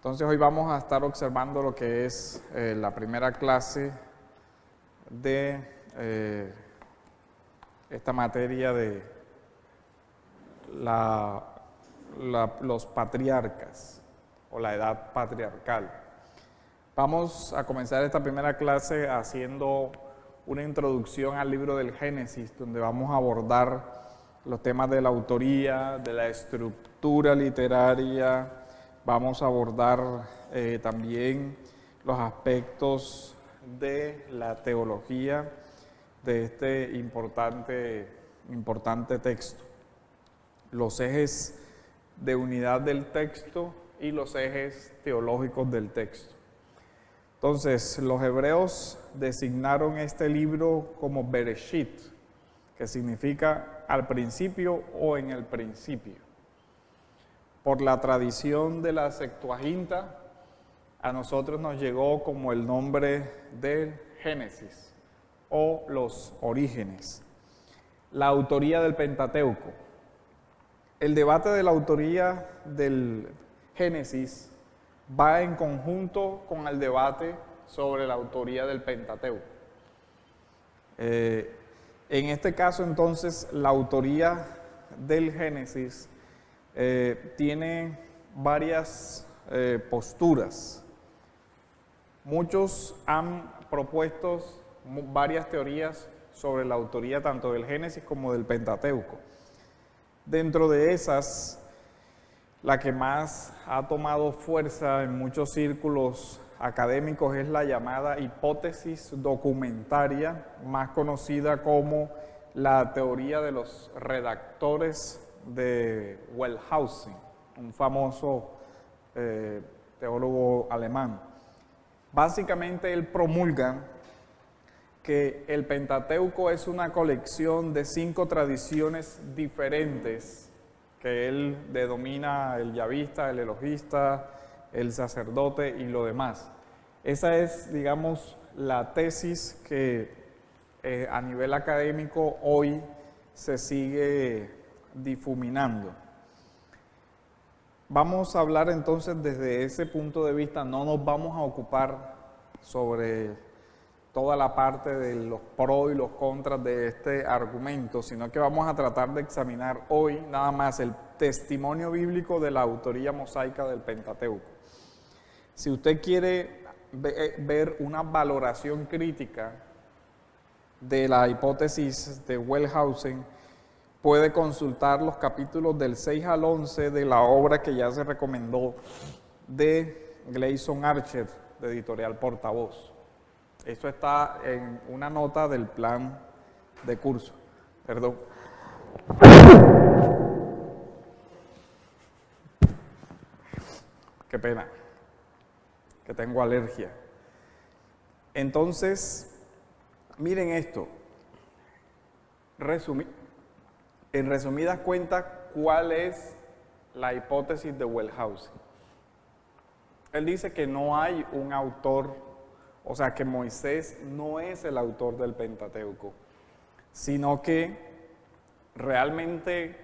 Entonces hoy vamos a estar observando lo que es la primera clase de esta materia de los patriarcas o la edad patriarcal. Vamos a comenzar esta primera clase haciendo una introducción al libro del Génesis, donde vamos a abordar los temas de la autoría, de la estructura literaria. Vamos a abordar también los aspectos de la teología de este importante texto, los ejes de unidad del texto y los ejes teológicos del texto. Entonces, los hebreos designaron este libro como Bereshit, que significa al principio o en el principio. Por la tradición de la Septuaginta, a nosotros nos llegó como el nombre del Génesis o los orígenes. La autoría del Pentateuco. El debate de la autoría del Génesis va en conjunto con el debate sobre la autoría del Pentateuco. En este caso, entonces, la autoría del Génesis tiene varias posturas. Muchos han propuesto varias teorías sobre la autoría tanto del Génesis como del Pentateuco. Dentro de esas, la que más ha tomado fuerza en muchos círculos académicos es la llamada hipótesis documentaria, más conocida como la teoría de los redactores de Wellhausen, un famoso teólogo alemán. Básicamente él promulga que el Pentateuco es una colección de 5 tradiciones diferentes que él denomina el yavista, el elogista, el sacerdote y lo demás. Esa es, digamos, la tesis que a nivel académico hoy se sigue difuminando. Vamos a hablar entonces desde ese punto de vista, no nos vamos a ocupar sobre toda la parte de los pros y los contras de este argumento, sino que vamos a tratar de examinar hoy nada más el testimonio bíblico de la autoría mosaica del Pentateuco. Si usted quiere ver una valoración crítica de la hipótesis de Wellhausen, puede consultar los capítulos del 6 al 11 de la obra que ya se recomendó de Gleason Archer, de Editorial Portavoz. Eso está en una nota del plan de curso. Perdón. Qué pena, que tengo alergia. Entonces, miren esto. En resumidas cuentas, ¿cuál es la hipótesis de Wellhausen? Él dice que no hay un autor, o sea, que Moisés no es el autor del Pentateuco, sino que realmente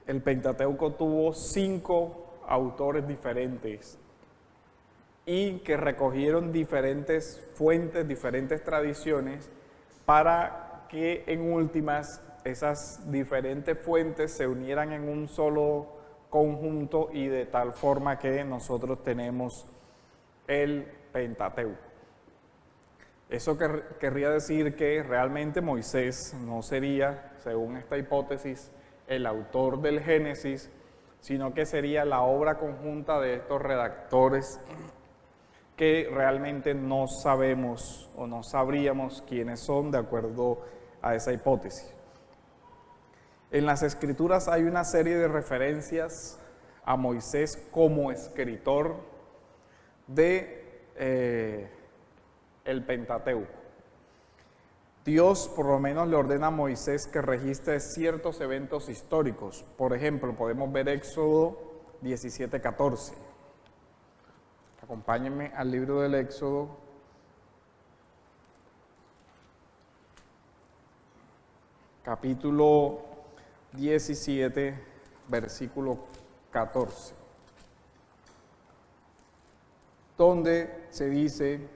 el Pentateuco tuvo 5 autores diferentes y que recogieron diferentes fuentes, diferentes tradiciones para que en últimas esas diferentes fuentes se unieran en un solo conjunto y de tal forma que nosotros tenemos el Pentateuco. Eso querría decir que realmente Moisés no sería, según esta hipótesis, el autor del Génesis, sino que sería la obra conjunta de estos redactores que realmente no sabemos o no sabríamos quiénes son de acuerdo a esa hipótesis. En las Escrituras hay una serie de referencias a Moisés como escritor de el Pentateuco. Dios por lo menos le ordena a Moisés que registre ciertos eventos históricos. Por ejemplo, podemos ver Éxodo 17:14. Acompáñenme al libro del Éxodo, capítulo 17, versículo 14. donde se dice: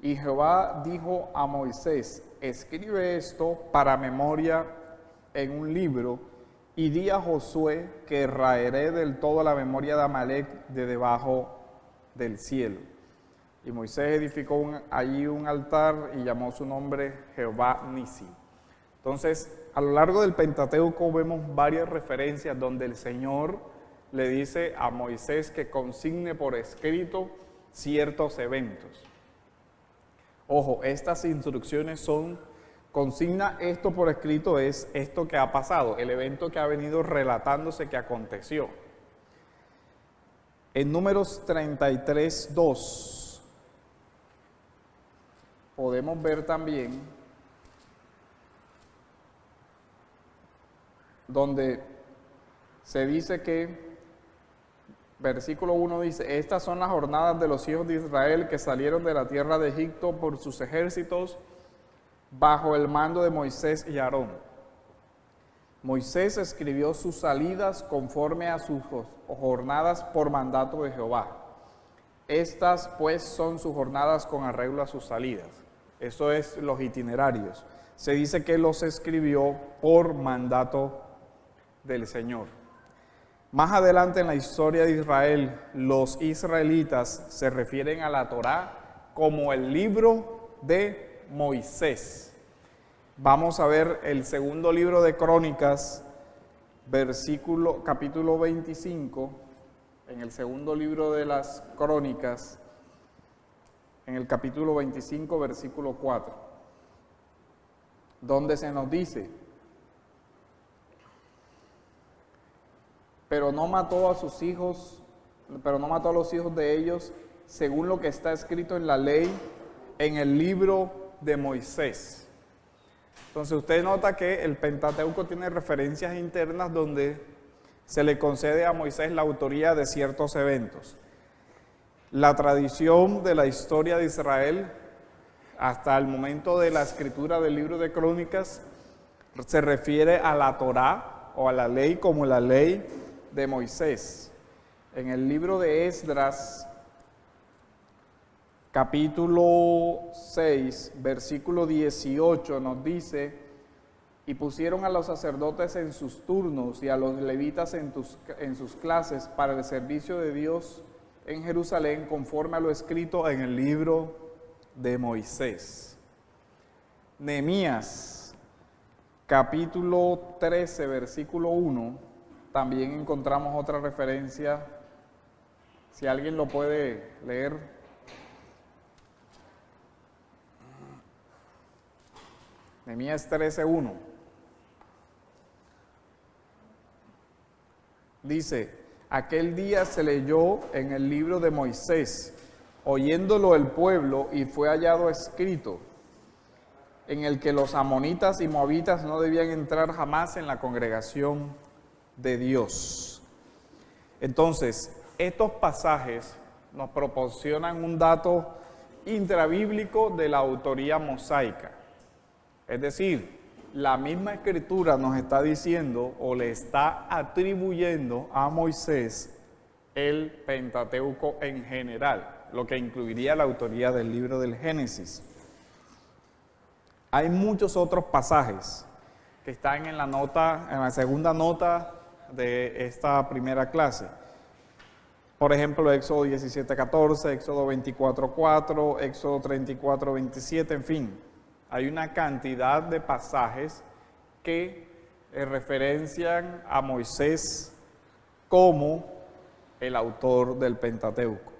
y Jehová dijo a Moisés: escribe esto para memoria en un libro, y di a Josué que raeré del todo la memoria de Amalec de debajo del cielo. Y Moisés edificó allí un altar y llamó su nombre Jehová Nisi. Entonces, a lo largo del Pentateuco vemos varias referencias donde el Señor le dice a Moisés que consigne por escrito ciertos eventos. Ojo, estas instrucciones son: consigna esto por escrito, es esto que ha pasado, el evento que ha venido relatándose que aconteció. En Números 33:2 podemos ver también donde se dice que, versículo 1 dice: estas son las jornadas de los hijos de Israel que salieron de la tierra de Egipto por sus ejércitos bajo el mando de Moisés y Aarón. Moisés escribió sus salidas conforme a sus jornadas por mandato de Jehová. Estas pues son sus jornadas con arreglo a sus salidas. Eso es los itinerarios. Se dice que los escribió por mandato del Señor. Más adelante en la historia de Israel, los israelitas se refieren a la Torá como el libro de Moisés. Vamos a ver el segundo libro de Crónicas, capítulo 25, en el segundo libro de las Crónicas, en el capítulo 25, versículo 4, donde se nos dice: pero no mató a los hijos de ellos según lo que está escrito en la ley, en el libro de Moisés. Entonces usted nota que el Pentateuco tiene referencias internas donde se le concede a Moisés la autoría de ciertos eventos. La tradición de la historia de Israel hasta el momento de la escritura del libro de Crónicas se refiere a la Torá o a la ley como la ley de Moisés. En el libro de Esdras, capítulo 6, versículo 18 nos dice: y pusieron a los sacerdotes en sus turnos y a los levitas en sus clases para el servicio de Dios en Jerusalén, conforme a lo escrito en el libro de Moisés. Nehemías, capítulo 13, versículo 1, también encontramos otra referencia. Si alguien lo puede leer. Nehemías 13:1. Dice: aquel día se leyó en el libro de Moisés, oyéndolo el pueblo, y fue hallado escrito, en el que los amonitas y moabitas no debían entrar jamás en la congregación de Dios. Entonces, estos pasajes nos proporcionan un dato intrabíblico de la autoría mosaica. Es decir, la misma escritura nos está diciendo o le está atribuyendo a Moisés el Pentateuco en general, lo que incluiría la autoría del libro del Génesis. Hay muchos otros pasajes que están en la segunda nota de esta primera clase. Por ejemplo, Éxodo 17:14, Éxodo 24:4, Éxodo 34:27, en fin. Hay una cantidad de pasajes que referencian a Moisés como el autor del Pentateuco.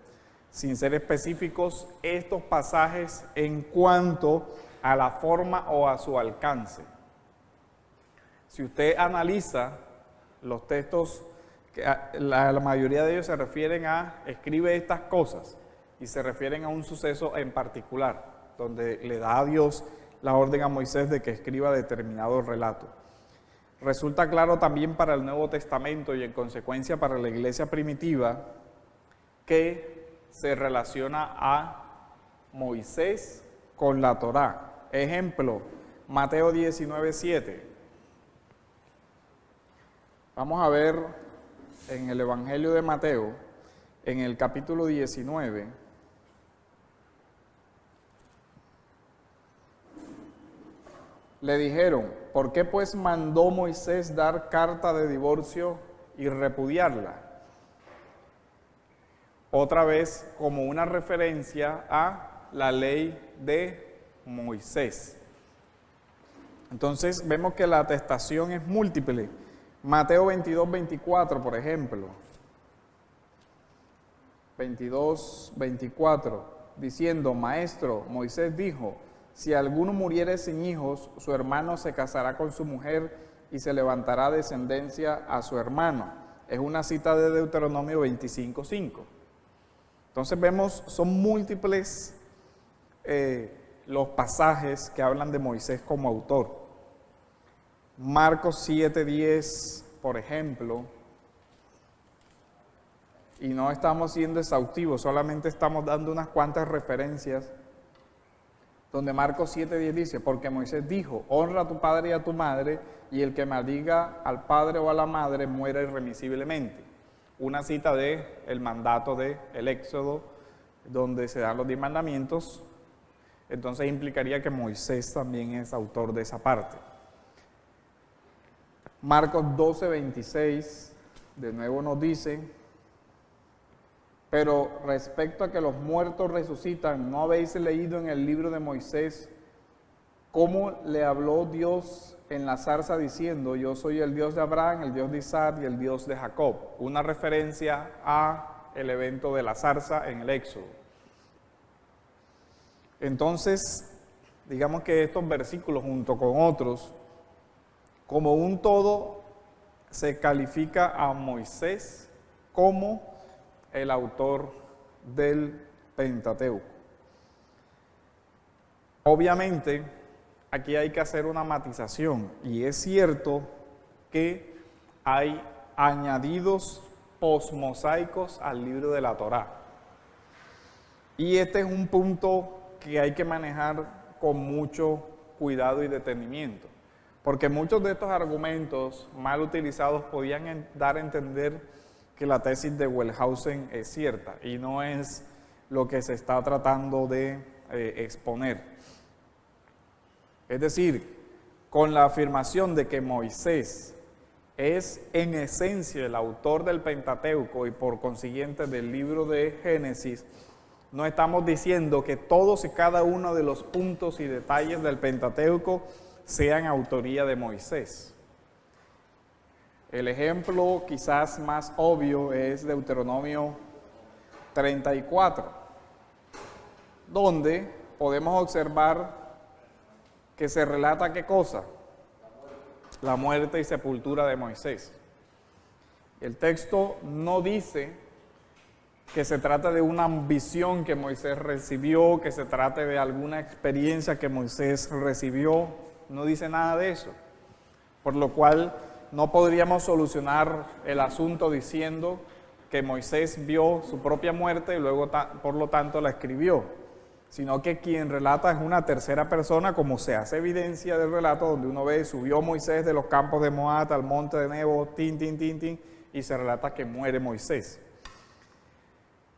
Sin ser específicos, estos pasajes en cuanto a la forma o a su alcance. Si usted analiza los textos, la mayoría de ellos se refieren a escribe estas cosas y se refieren a un suceso en particular, donde le da a Dios la orden a Moisés de que escriba determinado relato. Resulta claro también para el Nuevo Testamento y en consecuencia para la iglesia primitiva que se relaciona a Moisés con la Torá. Ejemplo, Mateo 19:7. Vamos a ver en el Evangelio de Mateo, en el capítulo 19, le dijeron, ¿por qué pues mandó Moisés dar carta de divorcio y repudiarla? Otra vez como una referencia a la ley de Moisés. Entonces vemos que la atestación es múltiple. Mateo 22, 24, por ejemplo. 22, 24, diciendo, Maestro, Moisés dijo, si alguno muriere sin hijos, su hermano se casará con su mujer y se levantará descendencia a su hermano. Es una cita de Deuteronomio 25, 5. Entonces vemos, son múltiples los pasajes que hablan de Moisés como autor. Marcos 7, 10, por ejemplo, y no estamos siendo exhaustivos, solamente estamos dando unas cuantas referencias, donde Marcos 7, 10 dice, porque Moisés dijo, honra a tu padre y a tu madre, y el que maldiga al padre o a la madre muera irremisiblemente. Una cita de el mandato del Éxodo, donde se dan los 10 mandamientos, entonces implicaría que Moisés también es autor de esa parte. Marcos 12, 26, de nuevo nos dice, pero respecto a que los muertos resucitan, ¿no habéis leído en el libro de Moisés cómo le habló Dios en la zarza diciendo, yo soy el Dios de Abraham, el Dios de Isaac y el Dios de Jacob? Una referencia a el evento de la zarza en el Éxodo. Entonces, digamos que estos versículos junto con otros, como un todo, se califica a Moisés como el autor del Pentateuco. Obviamente, aquí hay que hacer una matización, y es cierto que hay añadidos posmosaicos al libro de la Torá. Y este es un punto que hay que manejar con mucho cuidado y detenimiento, porque muchos de estos argumentos mal utilizados podían dar a entender que la tesis de Wellhausen es cierta y no es lo que se está tratando de exponer. Es decir, con la afirmación de que Moisés es en esencia el autor del Pentateuco y por consiguiente del libro de Génesis, no estamos diciendo que todos y cada uno de los puntos y detalles del Pentateuco sean autoría de Moisés. El ejemplo quizás más obvio es Deuteronomio 34, donde podemos observar que se relata ¿qué cosa? La muerte y sepultura de Moisés. El texto no dice que se trata de una ambición que Moisés recibió, que se trate de alguna experiencia que Moisés recibió, no dice nada de eso, por lo cual no podríamos solucionar el asunto diciendo que Moisés vio su propia muerte y luego por lo tanto la escribió, sino que quien relata es una tercera persona, como se hace evidencia del relato donde uno ve, subió Moisés de los campos de Moab al monte de Nebo, tin, tin, tin, tin, y se relata que muere Moisés.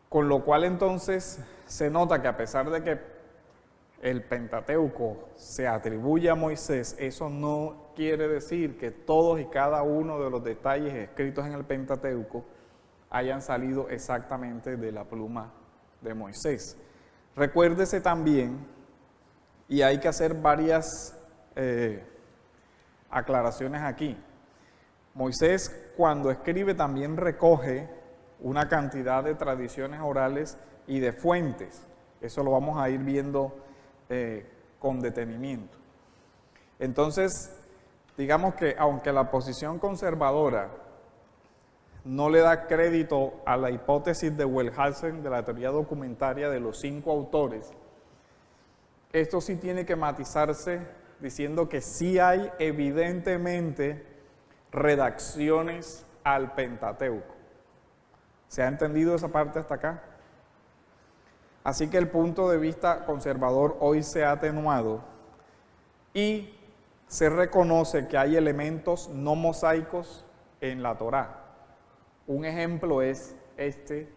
Con lo cual entonces se nota que a pesar de que el Pentateuco se atribuye a Moisés, eso no quiere decir que todos y cada uno de los detalles escritos en el Pentateuco hayan salido exactamente de la pluma de Moisés. Recuérdese también, y hay que hacer varias aclaraciones aquí, Moisés cuando escribe también recoge una cantidad de tradiciones orales y de fuentes. Eso lo vamos a ir viendo con detenimiento. Entonces, digamos que aunque la posición conservadora no le da crédito a la hipótesis de Wellhausen de la teoría documentaria de los 5 autores, esto sí tiene que matizarse diciendo que sí hay evidentemente redacciones al Pentateuco. ¿Se ha entendido esa parte hasta acá? Así que el punto de vista conservador hoy se ha atenuado y se reconoce que hay elementos no mosaicos en la Torá. Un ejemplo es este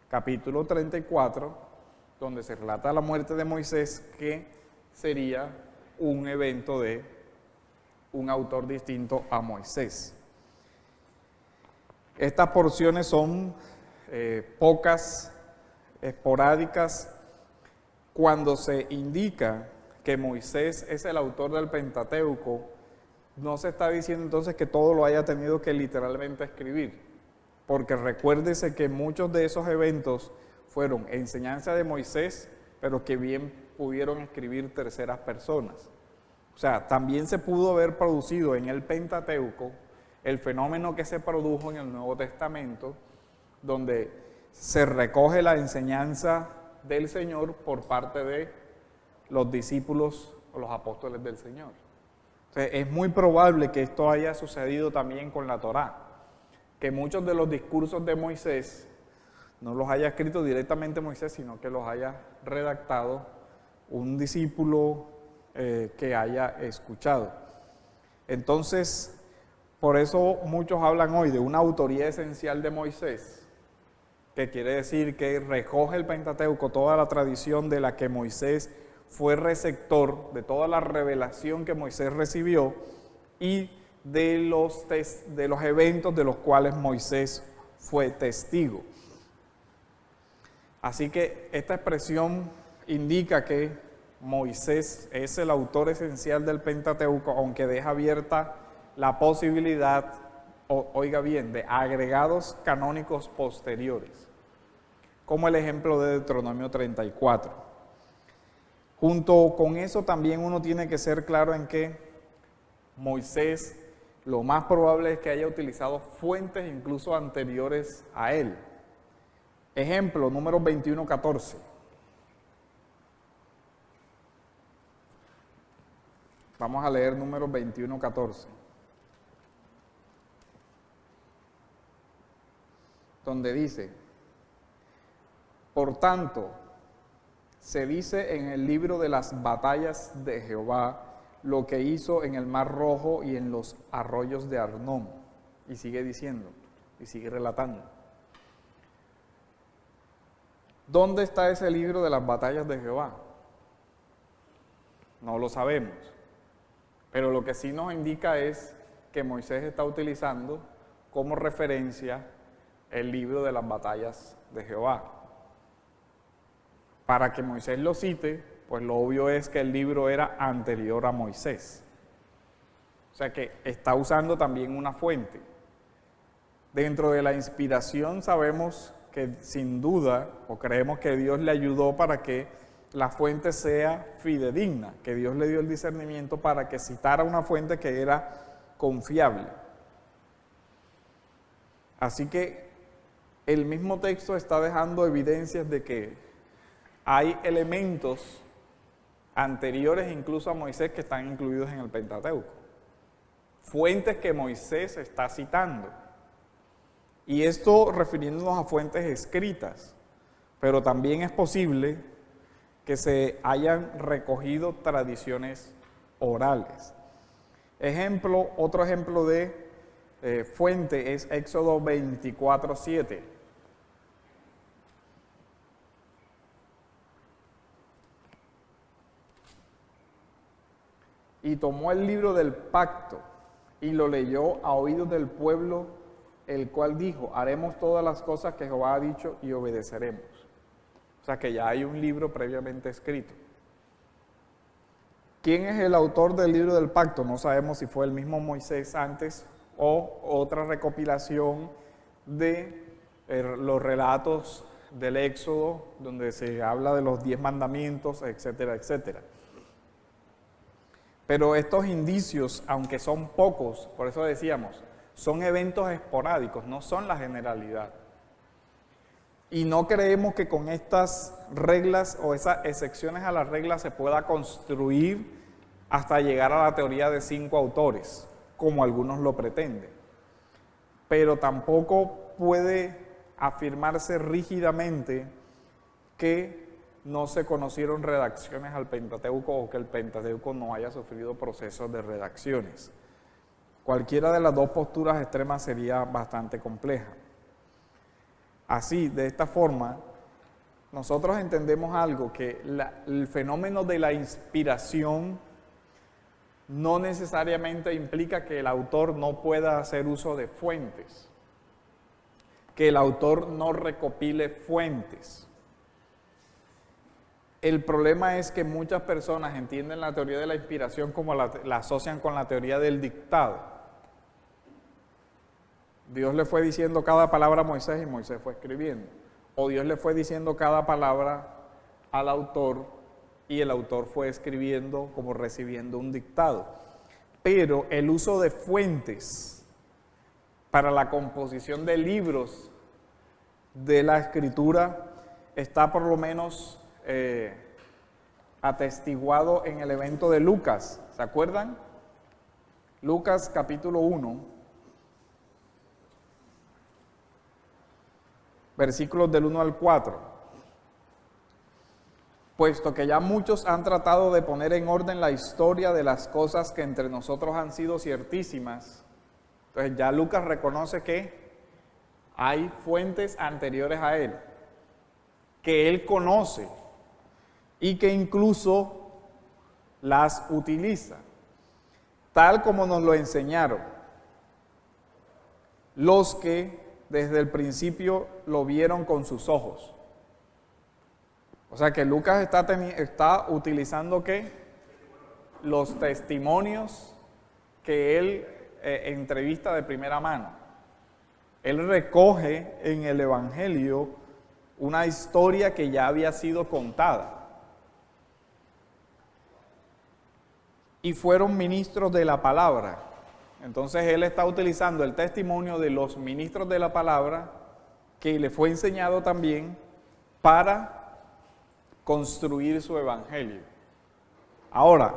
capítulo 34, donde se relata la muerte de Moisés, que sería un evento de un autor distinto a Moisés. Estas porciones son pocas, esporádicas. Cuando se indica que Moisés es el autor del Pentateuco, no se está diciendo entonces que todo lo haya tenido que literalmente escribir, porque recuérdese que muchos de esos eventos fueron enseñanza de Moisés, pero que bien pudieron escribir terceras personas. O sea, también se pudo haber producido en el Pentateuco el fenómeno que se produjo en el Nuevo Testamento, donde se recoge la enseñanza del Señor por parte de los discípulos o los apóstoles del Señor. O sea, es muy probable que esto haya sucedido también con la Torá, que muchos de los discursos de Moisés no los haya escrito directamente Moisés, sino que los haya redactado un discípulo que haya escuchado. Entonces, por eso muchos hablan hoy de una autoría esencial de Moisés, que quiere decir que recoge el Pentateuco, toda la tradición de la que Moisés fue receptor, de toda la revelación que Moisés recibió y de los eventos de los cuales Moisés fue testigo. Así que esta expresión indica que Moisés es el autor esencial del Pentateuco, aunque deja abierta la posibilidad, oiga bien, de agregados canónicos posteriores, como el ejemplo de Deuteronomio 34. Junto con eso también uno tiene que ser claro en que Moisés lo más probable es que haya utilizado fuentes incluso anteriores a él. Ejemplo, Números 21:14. Vamos a leer Números 21:14. Donde dice: por tanto, se dice en el libro de las batallas de Jehová lo que hizo en el Mar Rojo y en los arroyos de Arnón. Y sigue diciendo, y sigue relatando. ¿Dónde está ese libro de las batallas de Jehová? No lo sabemos. Pero lo que sí nos indica es que Moisés está utilizando como referencia el libro de las batallas de Jehová. Para que Moisés lo cite, pues lo obvio es que el libro era anterior a Moisés. O sea que está usando también una fuente. Dentro de la inspiración sabemos que sin duda, o creemos que Dios le ayudó para que la fuente sea fidedigna, que Dios le dio el discernimiento para que citara una fuente que era confiable. Así que el mismo texto está dejando evidencias de que hay elementos anteriores incluso a Moisés que están incluidos en el Pentateuco. Fuentes que Moisés está citando. Y esto refiriéndonos a fuentes escritas, pero también es posible que se hayan recogido tradiciones orales. Otro ejemplo de fuente es Éxodo 24:7. Y tomó el libro del pacto y lo leyó a oídos del pueblo, el cual dijo: haremos todas las cosas que Jehová ha dicho y obedeceremos. O sea que ya hay un libro previamente escrito. ¿Quién es el autor del libro del pacto? No sabemos si fue el mismo Moisés antes o otra recopilación de los relatos del Éxodo, donde se habla de los 10 mandamientos, etcétera, etcétera. Pero estos indicios, aunque son pocos, por eso decíamos, son eventos esporádicos, no son la generalidad. Y no creemos que con estas reglas o esas excepciones a las reglas se pueda construir hasta llegar a la teoría de 5 autores, como algunos lo pretenden. Pero tampoco puede afirmarse rígidamente que no se conocieron redacciones al Pentateuco o que el Pentateuco no haya sufrido procesos de redacciones. Cualquiera de las dos posturas extremas sería bastante compleja. así, de esta forma, nosotros entendemos algo, que el fenómeno de la inspiración no necesariamente implica que el autor no pueda hacer uso de fuentes, que el autor no recopile fuentes. El problema es que muchas personas entienden la teoría de la inspiración como la asocian con la teoría del dictado. Dios le fue diciendo cada palabra a Moisés y Moisés fue escribiendo. O Dios le fue diciendo cada palabra al autor y el autor fue escribiendo como recibiendo un dictado. Pero el uso de fuentes para la composición de libros de la Escritura está por lo menos atestiguado en el evento de Lucas. ¿Se acuerdan? Lucas capítulo 1, versículos del 1 al 4. Puesto que ya muchos han tratado de poner en orden la historia de las cosas que entre nosotros han sido ciertísimas, entonces ya Lucas reconoce que hay fuentes anteriores a él, que él conoce y que incluso las utiliza, tal como nos lo enseñaron los que desde el principio lo vieron con sus ojos. O sea que Lucas está utilizando ¿qué? Los testimonios que él entrevista de primera mano. Él recoge en el Evangelio una historia que ya había sido contada. Y fueron ministros de la palabra. Entonces él está utilizando el testimonio de los ministros de la palabra que le fue enseñado también para construir su evangelio. Ahora,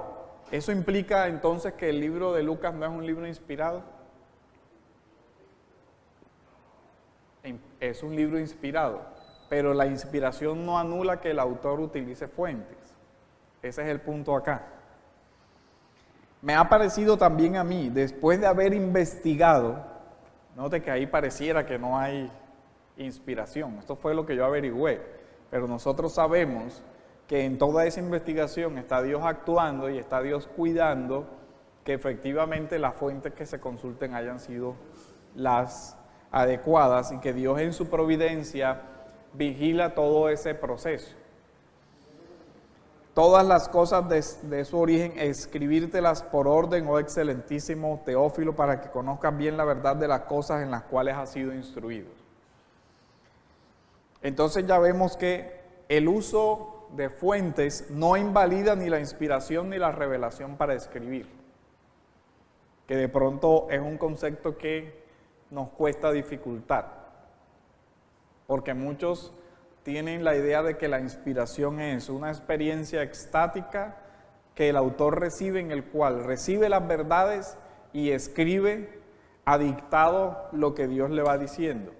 ¿eso implica entonces que el libro de Lucas no es un libro inspirado? Es un libro inspirado, pero la inspiración no anula que el autor utilice fuentes. Ese es el punto acá. Me ha parecido también a mí, después de haber investigado, note que ahí pareciera que no hay inspiración, esto fue lo que yo averigüé, pero nosotros sabemos que en toda esa investigación está Dios actuando y está Dios cuidando que efectivamente las fuentes que se consulten hayan sido las adecuadas y que Dios en su providencia vigila todo ese proceso. Todas las cosas de su origen, escribírtelas por orden, oh excelentísimo Teófilo, para que conozcas bien la verdad de las cosas en las cuales has sido instruido. Entonces ya vemos que el uso de fuentes no invalida ni la inspiración ni la revelación para escribir, que de pronto es un concepto que nos cuesta dificultar, porque muchos tienen la idea de que la inspiración es una experiencia extática que el autor recibe, en el cual recibe las verdades y escribe a dictado lo que Dios le va diciendo.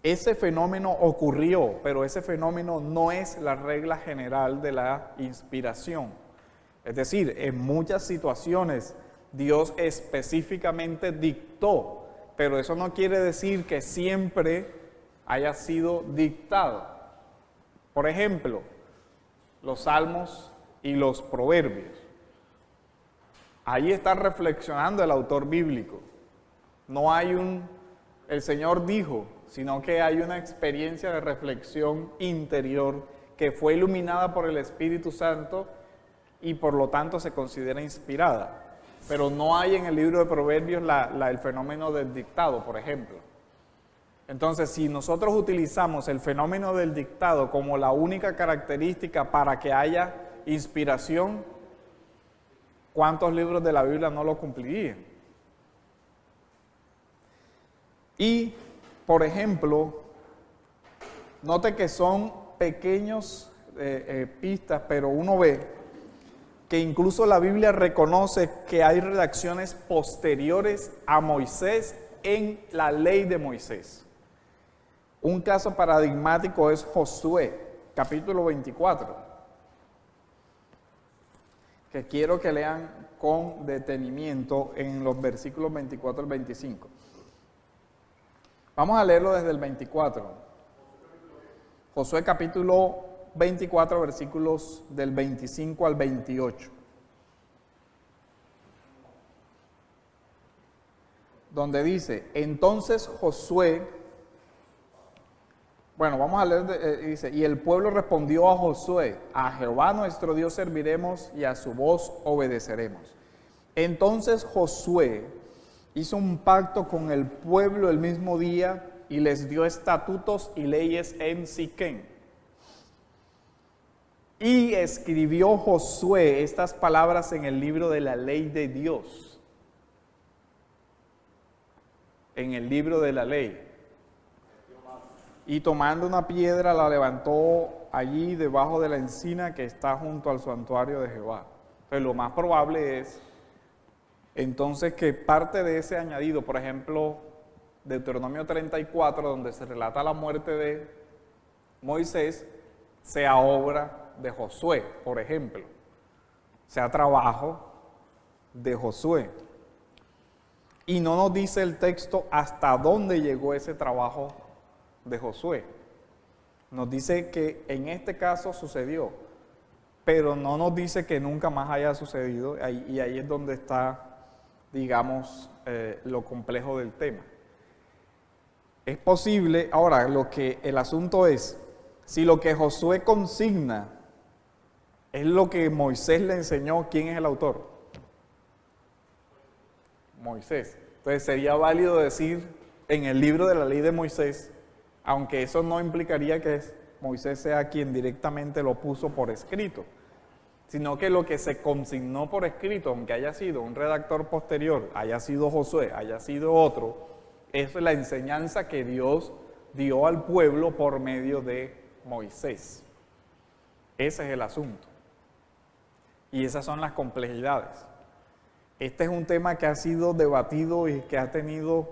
Ese fenómeno ocurrió, pero ese fenómeno no es la regla general de la inspiración. Es decir, en muchas situaciones Dios específicamente dictó, pero eso no quiere decir que siempre haya sido dictado. Por ejemplo, los salmos y los proverbios. Ahí está reflexionando el autor bíblico. No hay el Señor dijo, sino que hay una experiencia de reflexión interior que fue iluminada por el Espíritu Santo y por lo tanto se considera inspirada. Pero no hay en el libro de Proverbios el fenómeno del dictado, por ejemplo. Entonces, si nosotros utilizamos el fenómeno del dictado como la única característica para que haya inspiración, ¿cuántos libros de la Biblia no lo cumplirían? Y, por ejemplo, note que son pequeños pistas, pero uno ve que incluso la Biblia reconoce que hay redacciones posteriores a Moisés en la ley de Moisés. Un caso paradigmático es Josué, capítulo 24, que quiero que lean con detenimiento en los versículos 24 al 25. Vamos a leerlo desde el 24. Josué capítulo 24, versículos del 25 al 28. Donde dice, entonces Josué, bueno, vamos a leer, dice, y el pueblo respondió a Josué, a Jehová nuestro Dios serviremos y a su voz obedeceremos. Entonces Josué hizo un pacto con el pueblo el mismo día y les dio estatutos y leyes en Siquén. Y escribió Josué estas palabras en el libro de la ley de Dios. En el libro de la ley. Y tomando una piedra la levantó allí debajo de la encina que está junto al santuario de Jehová. Entonces lo más probable es entonces que parte de ese añadido, por ejemplo, Deuteronomio 34, donde se relata la muerte de Moisés, sea obra de Josué, por ejemplo, sea trabajo de Josué. Y no nos dice el texto hasta dónde llegó ese trabajo de Josué. Nos dice que en este caso sucedió, pero no nos dice que nunca más haya sucedido, y ahí es donde está, digamos, lo complejo del tema. Es posible, ahora, el asunto es, si lo que Josué consigna es lo que Moisés le enseñó, ¿quién es el autor? Moisés. Entonces sería válido decir en el libro de la ley de Moisés, aunque eso no implicaría que Moisés sea quien directamente lo puso por escrito, sino que lo que se consignó por escrito, aunque haya sido un redactor posterior, haya sido Josué, haya sido otro, es la enseñanza que Dios dio al pueblo por medio de Moisés. Ese es el asunto. Y esas son las complejidades. Este es un tema que ha sido debatido y que ha tenido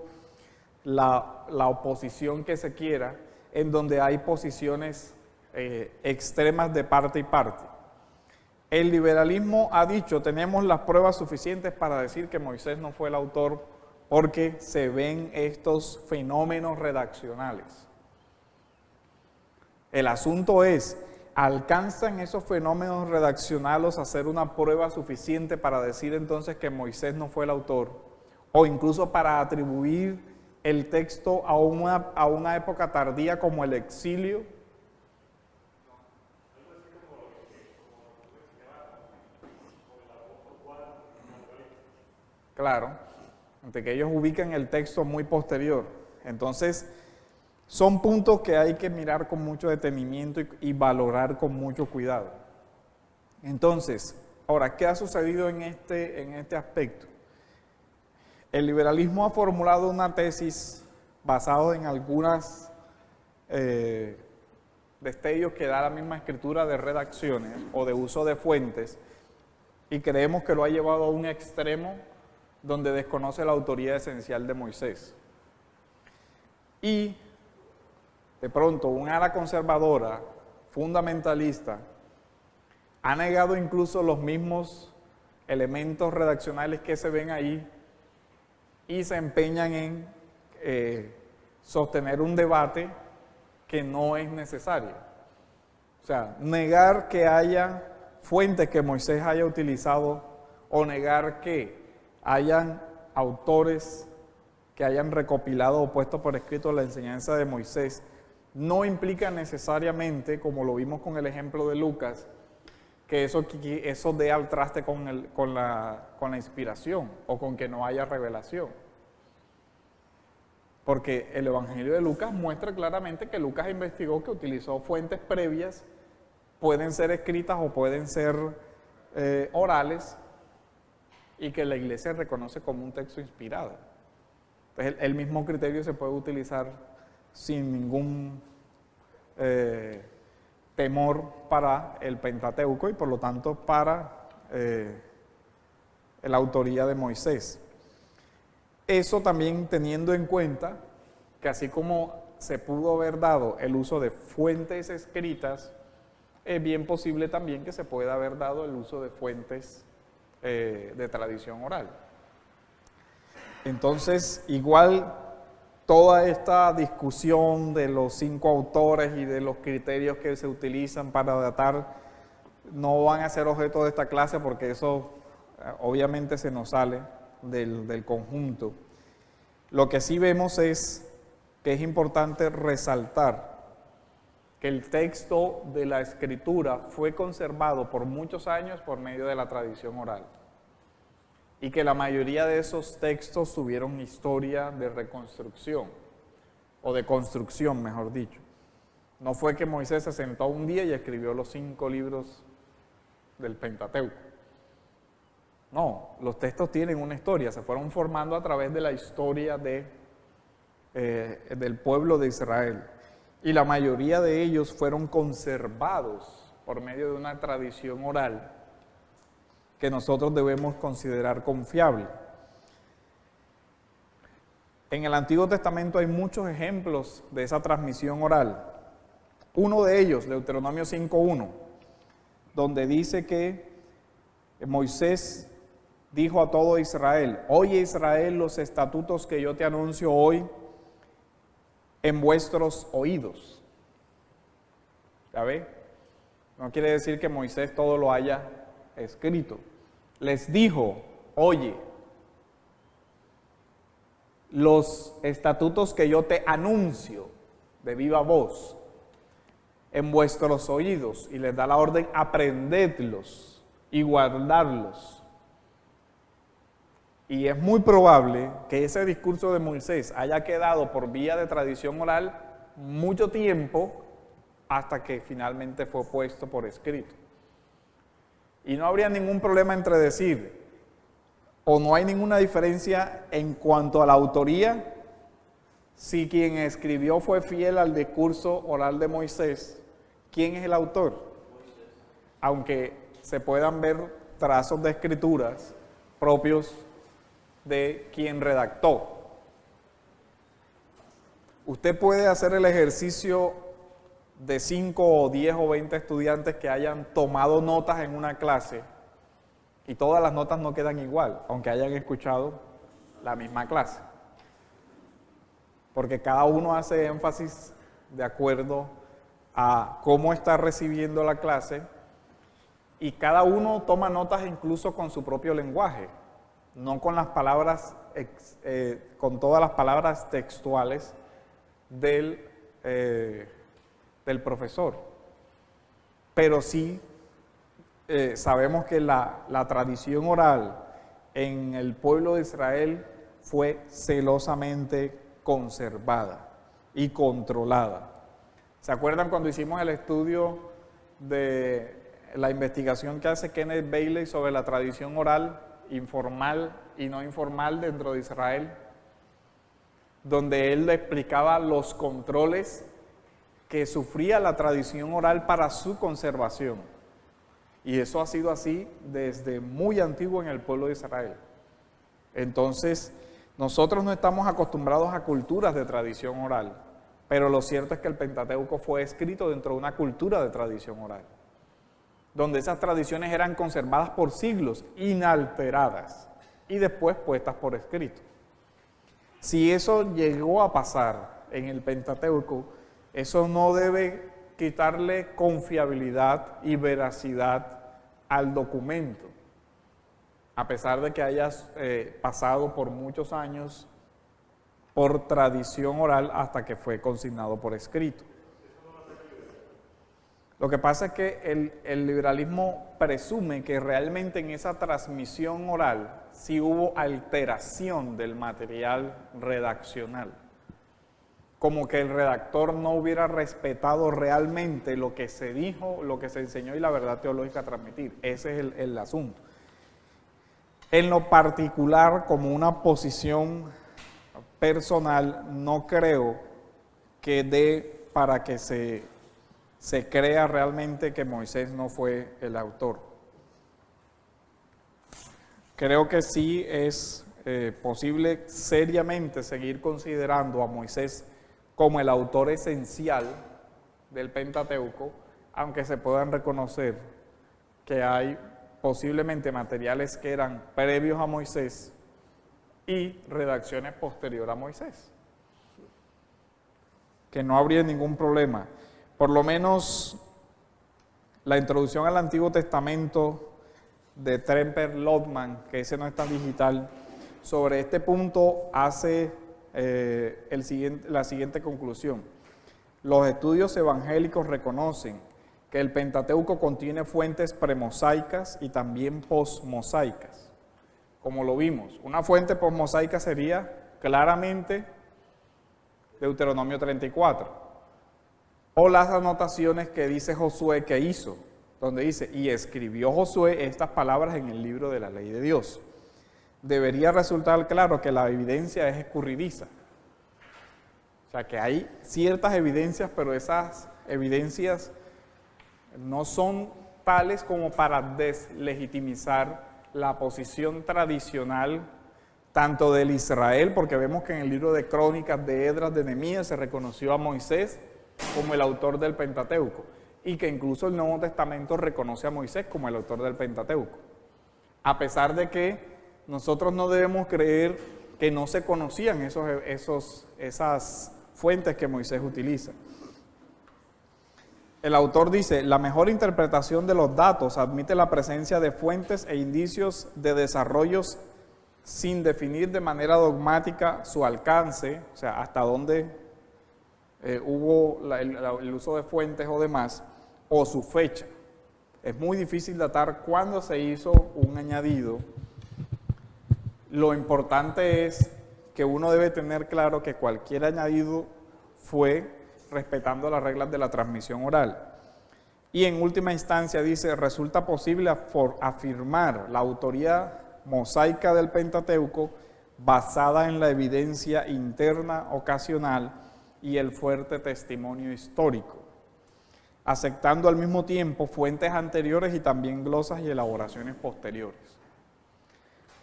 la oposición que se quiera, en donde hay posiciones extremas de parte y parte. El liberalismo ha dicho, tenemos las pruebas suficientes para decir que Moisés no fue el autor porque se ven estos fenómenos redaccionales. El asunto es, ¿alcanzan esos fenómenos redaccionales a ser una prueba suficiente para decir entonces que Moisés no fue el autor? O incluso para atribuir el texto a una época tardía como el exilio. Claro, ante que ellos ubican el texto muy posterior. Entonces, son puntos que hay que mirar con mucho detenimiento y valorar con mucho cuidado. Entonces, ahora, ¿qué ha sucedido en este aspecto? El liberalismo ha formulado una tesis basada en algunas destellos que da la misma escritura de redacciones o de uso de fuentes, y creemos que lo ha llevado a un extremo donde desconoce la autoría esencial de Moisés. Y de pronto, un ala conservadora, fundamentalista, ha negado incluso los mismos elementos redaccionales que se ven ahí y se empeñan en sostener un debate que no es necesario. O sea, negar que haya fuentes que Moisés haya utilizado o negar que hayan autores que hayan recopilado o puesto por escrito la enseñanza de Moisés no implica necesariamente, como lo vimos con el ejemplo de Lucas, que eso dé al traste con la inspiración o con que no haya revelación. Porque el Evangelio de Lucas muestra claramente que Lucas investigó, que utilizó fuentes previas, pueden ser escritas o pueden ser orales, y que la iglesia reconoce como un texto inspirado. Entonces, el mismo criterio se puede utilizar sin ningún temor para el Pentateuco y por lo tanto para la autoría de Moisés. Eso también teniendo en cuenta que así como se pudo haber dado el uso de fuentes escritas, es bien posible también que se pueda haber dado el uso de fuentes de tradición oral. Entonces, igual toda esta discusión de los 5 autores y de los criterios que se utilizan para datar no van a ser objeto de esta clase porque eso obviamente se nos sale del conjunto. Lo que sí vemos es que es importante resaltar que el texto de la Escritura fue conservado por muchos años por medio de la tradición oral y que la mayoría de esos textos tuvieron historia de reconstrucción o de construcción, mejor dicho. No fue que Moisés se sentó un día y escribió los 5 libros del Pentateuco. No, los textos tienen una historia, se fueron formando a través de la historia del pueblo de Israel. Y la mayoría de ellos fueron conservados por medio de una tradición oral que nosotros debemos considerar confiable. En el Antiguo Testamento hay muchos ejemplos de esa transmisión oral. Uno de ellos, Deuteronomio 5:1, donde dice que Moisés dijo a todo Israel: oye Israel, los estatutos que yo te anuncio hoy en vuestros oídos. ¿Ya ve? No quiere decir que Moisés todo lo haya escrito. Les dijo: oye, los estatutos que yo te anuncio de viva voz en vuestros oídos, y les da la orden: aprendedlos y guardadlos. Y es muy probable que ese discurso de Moisés haya quedado por vía de tradición oral mucho tiempo hasta que finalmente fue puesto por escrito. Y no habría ningún problema entre decir, o no hay ninguna diferencia en cuanto a la autoría, si quien escribió fue fiel al discurso oral de Moisés, ¿quién es el autor? Moisés. Aunque se puedan ver trazos de escrituras propios de quien redactó. Usted puede hacer el ejercicio de 5 o 10 o 20 estudiantes que hayan tomado notas en una clase y todas las notas no quedan igual, aunque hayan escuchado la misma clase. Porque cada uno hace énfasis de acuerdo a cómo está recibiendo la clase y cada uno toma notas incluso con su propio lenguaje. No con las palabras, con todas las palabras textuales del profesor. Pero sí sabemos que la tradición oral en el pueblo de Israel fue celosamente conservada y controlada. ¿Se acuerdan cuando hicimos el estudio de la investigación que hace Kenneth Bailey sobre la tradición oral informal y no informal dentro de Israel, donde él le explicaba los controles que sufría la tradición oral para su conservación? Y eso ha sido así desde muy antiguo en el pueblo de Israel. Entonces, nosotros no estamos acostumbrados a culturas de tradición oral, pero lo cierto es que el Pentateuco fue escrito dentro de una cultura de tradición oral, donde esas tradiciones eran conservadas por siglos, inalteradas, y después puestas por escrito. Si eso llegó a pasar en el Pentateuco, eso no debe quitarle confiabilidad y veracidad al documento, a pesar de que hayas pasado por muchos años por tradición oral hasta que fue consignado por escrito. Lo que pasa es que el liberalismo presume que realmente en esa transmisión oral sí hubo alteración del material redaccional, como que el redactor no hubiera respetado realmente lo que se dijo, lo que se enseñó y la verdad teológica a transmitir. Ese es el asunto. En lo particular, como una posición personal, no creo que dé para que se crea realmente que Moisés no fue el autor. Creo que sí es posible seriamente seguir considerando a Moisés como el autor esencial del Pentateuco, aunque se puedan reconocer que hay posiblemente materiales que eran previos a Moisés y redacciones posteriores a Moisés. que no habría ningún problema. Por lo menos la introducción al Antiguo Testamento de Tremper Lotman, que ese no está digital, sobre este punto hace la siguiente conclusión. Los estudios evangélicos reconocen que el Pentateuco contiene fuentes premosaicas y también posmosaicas. Como lo vimos, una fuente posmosaica sería claramente Deuteronomio 34, o las anotaciones que dice Josué que hizo, donde dice, y escribió Josué estas palabras en el libro de la ley de Dios. Debería resultar claro que la evidencia es escurridiza. O sea, que hay ciertas evidencias, pero esas evidencias no son tales como para deslegitimizar la posición tradicional tanto del Israel, porque vemos que en el libro de Crónicas, de Esdras, de Nehemías, se reconoció a Moisés como el autor del Pentateuco, y que incluso el Nuevo Testamento reconoce a Moisés como el autor del Pentateuco. A pesar de que nosotros no debemos creer que no se conocían esas fuentes que Moisés utiliza. El autor dice, la mejor interpretación de los datos admite la presencia de fuentes e indicios de desarrollos sin definir de manera dogmática su alcance, o sea, hasta dónde hubo el uso de fuentes o demás, o su fecha. Es muy difícil datar cuándo se hizo un añadido. Lo importante es que uno debe tener claro que cualquier añadido fue respetando las reglas de la transmisión oral. Y en última instancia dice, resulta posible afirmar la autoría mosaica del Pentateuco basada en la evidencia interna ocasional y el fuerte testimonio histórico, aceptando al mismo tiempo fuentes anteriores y también glosas y elaboraciones posteriores.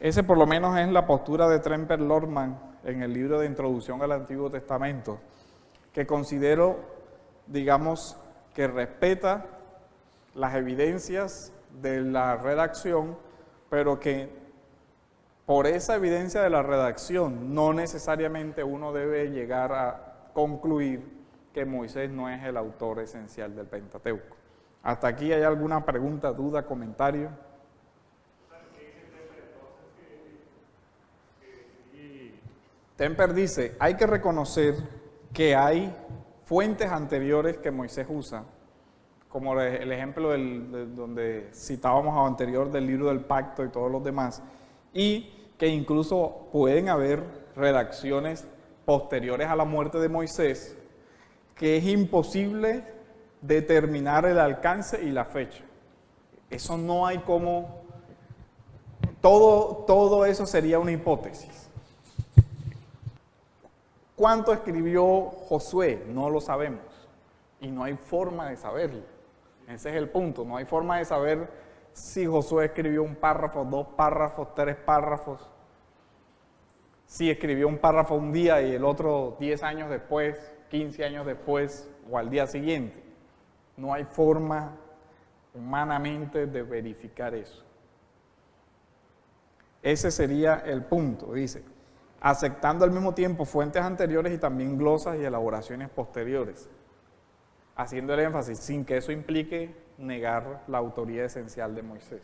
Ese por lo menos es la postura de Tremper Lotman en el libro de Introducción al Antiguo Testamento, que considero, digamos, que respeta las evidencias de la redacción, pero que por esa evidencia de la redacción no necesariamente uno debe llegar a concluir que Moisés no es el autor esencial del Pentateuco. ¿Hasta aquí hay alguna pregunta, duda, comentario? Temper dice, hay que reconocer que hay fuentes anteriores que Moisés usa, como el ejemplo donde citábamos anterior del libro del pacto y todos los demás, y que incluso pueden haber redacciones posteriores a la muerte de Moisés, que es imposible determinar el alcance y la fecha. Eso no hay como... Todo eso sería una hipótesis. ¿Cuánto escribió Josué? No lo sabemos. Y no hay forma de saberlo. Ese es el punto. No hay forma de saber si Josué escribió un párrafo, 2 párrafos, 3 párrafos. Si escribió un párrafo un día y el otro 10 años después, 15 años después o al día siguiente. No hay forma humanamente de verificar eso. Ese sería el punto, dice, aceptando al mismo tiempo fuentes anteriores y también glosas y elaboraciones posteriores, haciendo el énfasis sin que eso implique negar la autoría esencial de Moisés,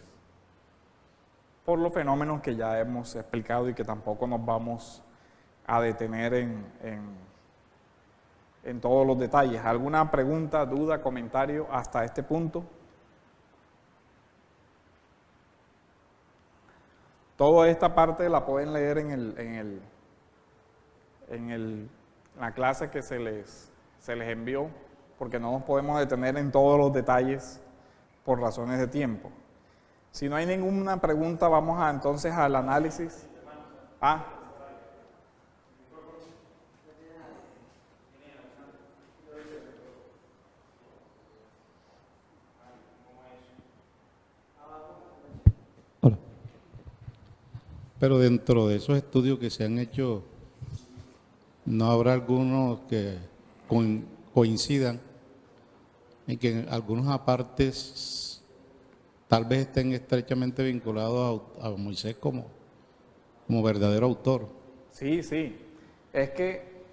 por los fenómenos que ya hemos explicado y que tampoco nos vamos a detener en todos los detalles. ¿Alguna pregunta, duda, comentario hasta este punto? Toda esta parte la pueden leer en la clase que se les envió, porque no nos podemos detener en todos los detalles por razones de tiempo. Si no hay ninguna pregunta, vamos entonces al análisis. Hola. Pero dentro de esos estudios que se han hecho, ¿no habrá algunos que coincidan en que en algunos apartes tal vez estén estrechamente vinculados a Moisés como verdadero autor? Sí, sí. Es que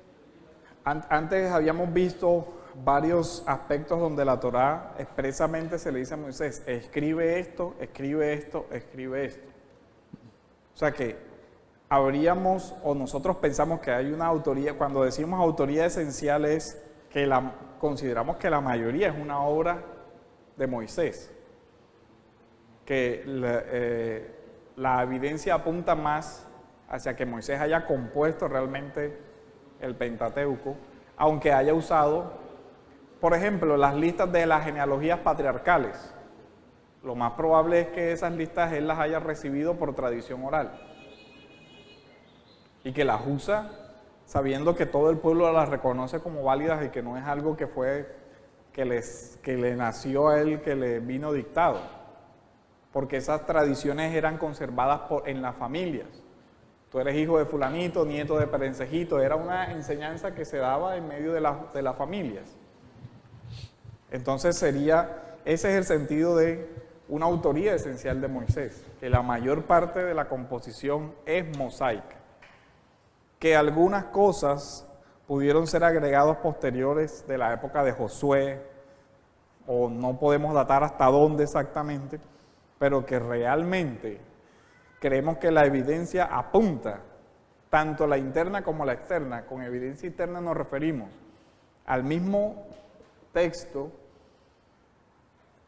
Antes habíamos visto varios aspectos donde la Torá expresamente se le dice a Moisés, escribe esto, escribe esto, escribe esto. O sea que habríamos, o nosotros pensamos que hay una autoría, cuando decimos autoría esencial es que consideramos que la mayoría es una obra de Moisés, que la evidencia apunta más hacia que Moisés haya compuesto realmente el Pentateuco, aunque haya usado, por ejemplo, las listas de las genealogías patriarcales. Lo más probable es que esas listas él las haya recibido por tradición oral y que las usa sabiendo que todo el pueblo las reconoce como válidas y que no es algo que fue que le nació a él, que le vino dictado, porque esas tradiciones eran conservadas en las familias. Tú eres hijo de fulanito, nieto de perencejito, era una enseñanza que se daba en medio de las familias. Entonces ese es el sentido de una autoría esencial de Moisés, que la mayor parte de la composición es mosaica, que algunas cosas pudieron ser agregados posteriores de la época de Josué, o no podemos datar hasta dónde exactamente, pero que realmente creemos que la evidencia apunta, tanto la interna como la externa. Con evidencia interna nos referimos al mismo texto,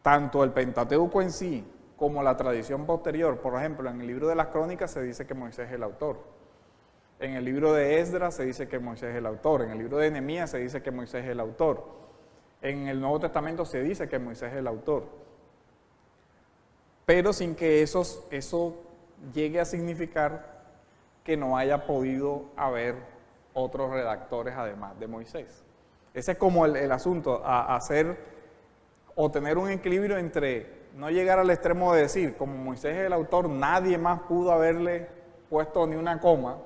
tanto el Pentateuco en sí como la tradición posterior. Por ejemplo, en el libro de las Crónicas se dice que Moisés es el autor. En el libro de Esdras se dice que Moisés es el autor. En el libro de Nehemías se dice que Moisés es el autor. En el Nuevo Testamento se dice que Moisés es el autor. Pero sin que eso llegue a significar que no haya podido haber otros redactores además de Moisés. Ese es como el asunto, o tener un equilibrio entre no llegar al extremo de decir, como Moisés es el autor, nadie más pudo haberle puesto ni una coma,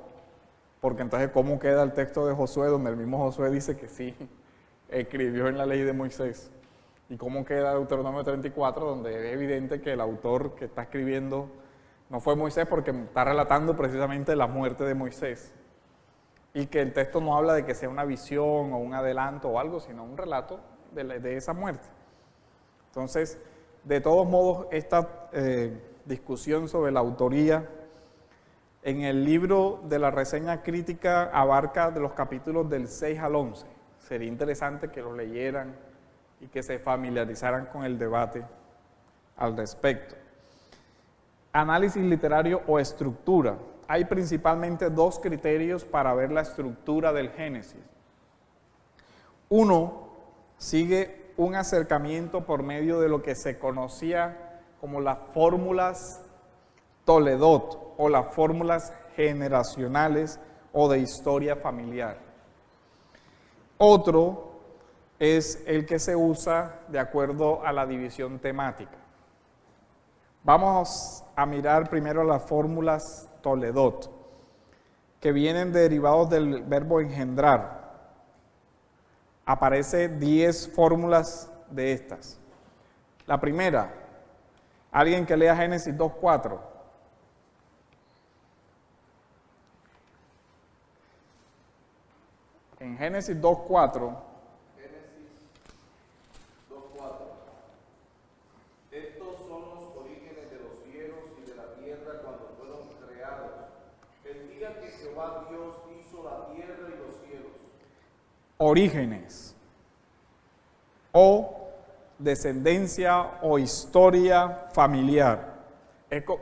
porque entonces ¿cómo queda el texto de Josué, donde el mismo Josué dice que sí, escribió en la ley de Moisés? ¿Y cómo queda Deuteronomio 34, donde es evidente que el autor que está escribiendo no fue Moisés, porque está relatando precisamente la muerte de Moisés? Y que el texto no habla de que sea una visión o un adelanto o algo, sino un relato de esa muerte. Entonces, de todos modos, esta discusión sobre la autoría en el libro de la reseña crítica abarca de los capítulos del 6 al 11. Sería interesante que lo leyeran y que se familiarizaran con el debate al respecto. Análisis literario o estructura. Hay principalmente dos criterios para ver la estructura del Génesis. Uno, sigue un acercamiento por medio de lo que se conocía como las fórmulas Toledot o las fórmulas generacionales o de historia familiar. Otro es el que se usa de acuerdo a la división temática. Vamos a mirar primero las fórmulas Toledot, que vienen derivados del verbo engendrar. Aparece 10 fórmulas de estas. La primera, alguien que lea Génesis 2:4. En Génesis 2:4. Estos son los orígenes de los cielos y de la tierra cuando fueron creados, el día que Jehová Dios hizo la tierra y los cielos. Orígenes o descendencia o historia familiar.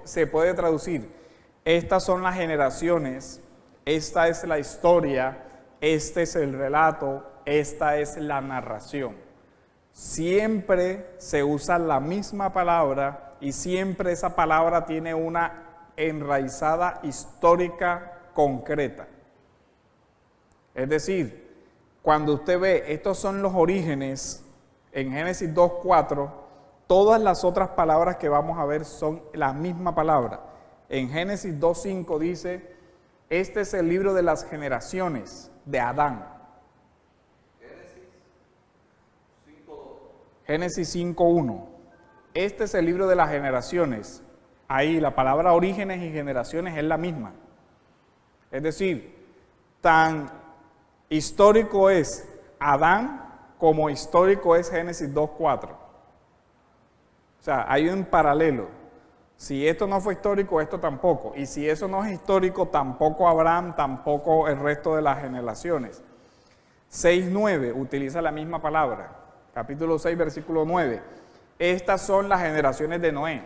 Se puede traducir, estas son las generaciones, esta es la historia, este es el relato, esta es la narración. Siempre se usa la misma palabra y siempre esa palabra tiene una enraizada histórica concreta. Es decir, cuando usted ve, estos son los orígenes, en Génesis 2:4, todas las otras palabras que vamos a ver son la misma palabra. En Génesis 2:5 dice, este es el libro de las generaciones de Adán. Génesis 5:1. Este es el libro de las generaciones. Ahí la palabra orígenes y generaciones es la misma. Es decir, tan Histórico es Adán como histórico es Génesis 2:4. O sea, hay un paralelo. Si esto no fue histórico, esto tampoco. Y si eso no es histórico, tampoco Abraham, tampoco el resto de las generaciones. 6:9 utiliza la misma palabra. Capítulo 6, versículo 9. Estas son las generaciones de Noé.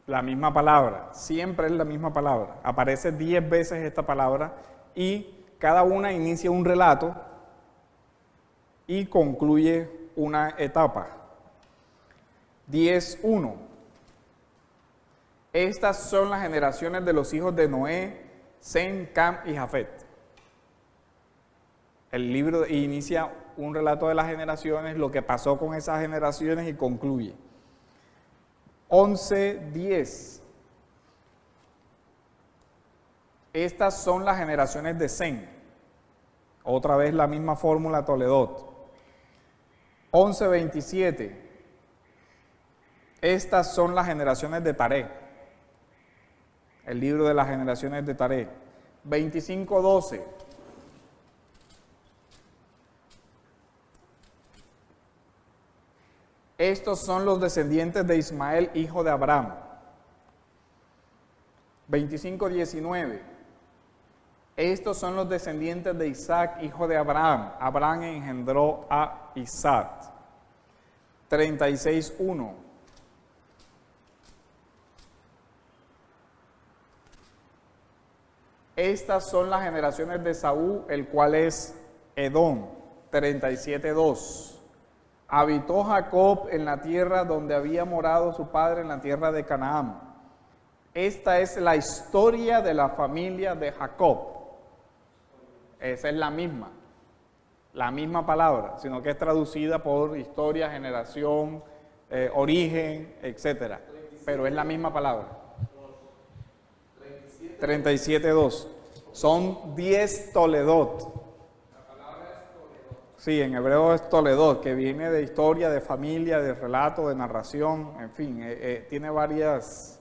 La misma palabra, siempre es la misma palabra. Aparece 10 veces esta palabra y cada una inicia un relato y concluye una etapa. 10:1. Estas son las generaciones de los hijos de Noé, Sem, Cam y Jafet. El libro inicia un relato de las generaciones, lo que pasó con esas generaciones y concluye. 11:10. Estas son las generaciones de Sem. Otra vez la misma fórmula Toledot. 11:27. Estas son las generaciones de Taré. El libro de las generaciones de Taré. 25:12. Estos son los descendientes de Ismael, hijo de Abraham. 25:19. Estos son los descendientes de Isaac, hijo de Abraham. Abraham engendró a Isaac. 36:1. Estas son las generaciones de Saúl, el cual es Edom. 37:2. Habitó Jacob en la tierra donde había morado su padre, en la tierra de Canaán. Esta es la historia de la familia de Jacob. Esa es la misma palabra, sino que es traducida por historia, generación, origen, etc. Pero es la misma palabra. 37:2. Son 10 Toledot. Sí, en hebreo es Toledot, que viene de historia, de familia, de relato, de narración, en fin, tiene varias.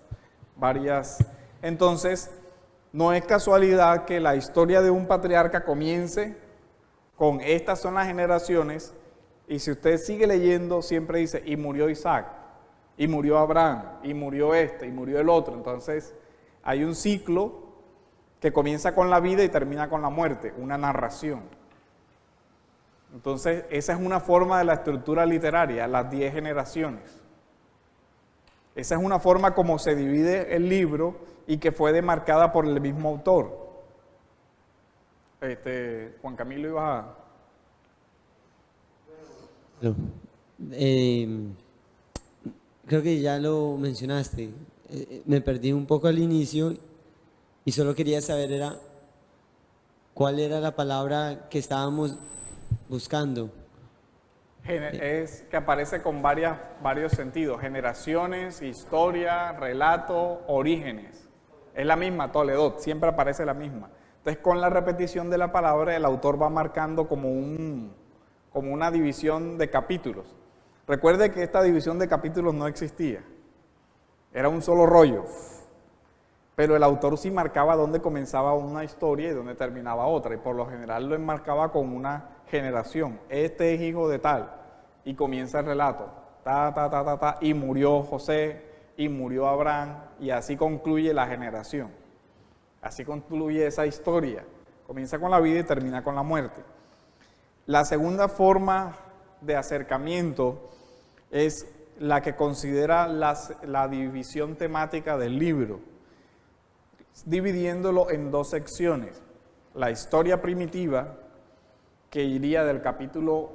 Entonces, no es casualidad que la historia de un patriarca comience con estas son las generaciones, y si usted sigue leyendo, siempre dice, y murió Isaac, y murió Abraham, y murió este, y murió el otro. Entonces, hay un ciclo que comienza con la vida y termina con la muerte, una narración. Entonces, esa es una forma de la estructura literaria, las 10 generaciones. Esa es una forma como se divide el libro y que fue demarcada por el mismo autor. Juan Camilo, ibas a... No. Creo que ya lo mencionaste. Me perdí un poco al inicio y solo quería saber cuál era la palabra que estábamos buscando. Es que aparece con varios sentidos: generaciones, historia, relato, orígenes. Es la misma, Toledot, siempre aparece la misma. Entonces, con la repetición de la palabra, el autor va marcando como una división de capítulos. Recuerde que esta división de capítulos no existía. Era un solo rollo. Pero el autor sí marcaba dónde comenzaba una historia y dónde terminaba otra. Y por lo general lo enmarcaba con una generación. Este es hijo de tal. Y comienza el relato. Y murió José, y murió Abraham, y así concluye la generación. Así concluye esa historia. Comienza con la vida y termina con la muerte. La segunda forma de acercamiento es la que considera la división temática del libro, dividiéndolo en dos secciones. La historia primitiva, que iría del capítulo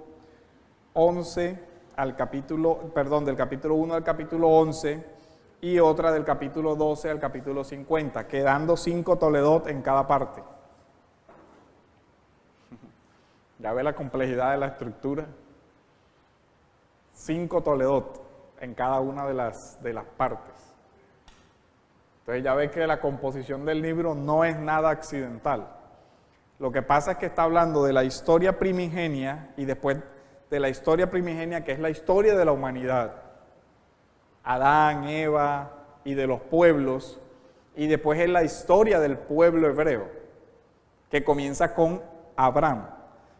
11 al del capítulo 1 al capítulo 11, y otra del capítulo 12 al capítulo 50, quedando 5 Toledot en cada parte. Ya ve la complejidad de la estructura. 5 Toledot en cada una de las partes. Entonces ya ve que la composición del libro no es nada accidental. Lo que pasa es que está hablando de la historia primigenia y después de la historia primigenia, que es la historia de la humanidad. Adán, Eva y de los pueblos, y después es la historia del pueblo hebreo. que comienza con Abraham.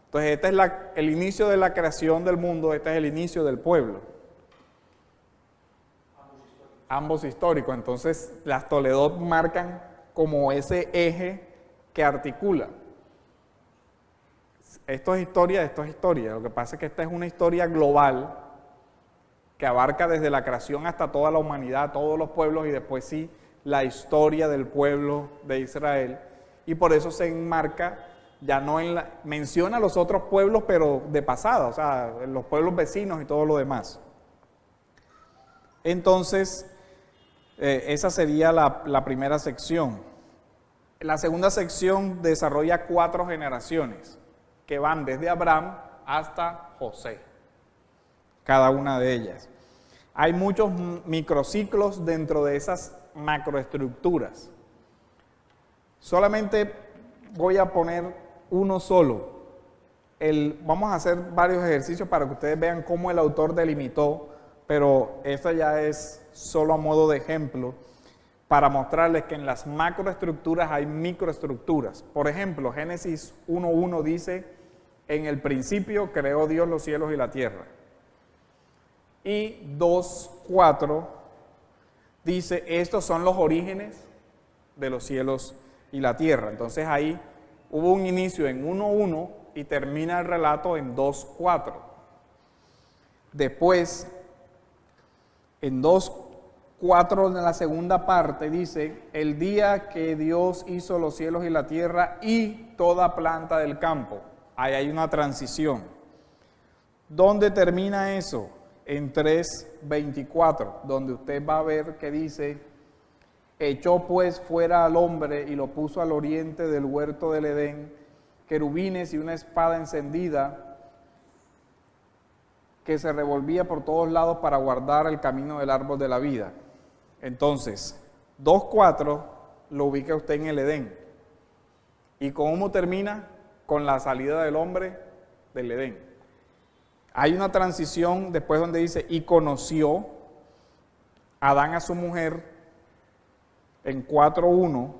Entonces, este es el inicio de la creación del mundo, este es el inicio del pueblo. Ambos históricos. Entonces, las Toledot marcan como ese eje que articula. Esto es historia, esto es historia. Lo que pasa es que esta es una historia global que abarca desde la creación hasta toda la humanidad, todos los pueblos y después sí la historia del pueblo de Israel. Y por eso se enmarca, ya no menciona a los otros pueblos, pero de pasada, o sea, los pueblos vecinos y todo lo demás. Entonces, esa sería la primera sección. La segunda sección desarrolla 4 generaciones que van desde Abraham hasta José, cada una de ellas. Hay muchos microciclos dentro de esas macroestructuras. Solamente voy a poner uno solo. Vamos a hacer varios ejercicios para que ustedes vean cómo el autor delimitó, pero esto ya es solo a modo de ejemplo para mostrarles que en las macroestructuras hay microestructuras. Por ejemplo, Génesis 1:1 dice: en el principio creó Dios los cielos y la tierra. Y 2:4 dice: estos son los orígenes de los cielos y la tierra. Entonces ahí hubo un inicio en 1:1 y termina el relato en 2:4. Después, en 2:4, en la segunda parte, dice: el día que Dios hizo los cielos y la tierra y toda planta del campo. Ahí hay una transición. ¿Dónde termina eso? En 3:24, donde usted va a ver que dice: echó pues fuera al hombre y lo puso al oriente del huerto del Edén, querubines y una espada encendida que se revolvía por todos lados para guardar el camino del árbol de la vida. Entonces, 2:4 lo ubica usted en el Edén. ¿Y cómo termina? Con la salida del hombre del Edén. Hay una transición después donde dice: y conoció Adán a su mujer, en 4:1,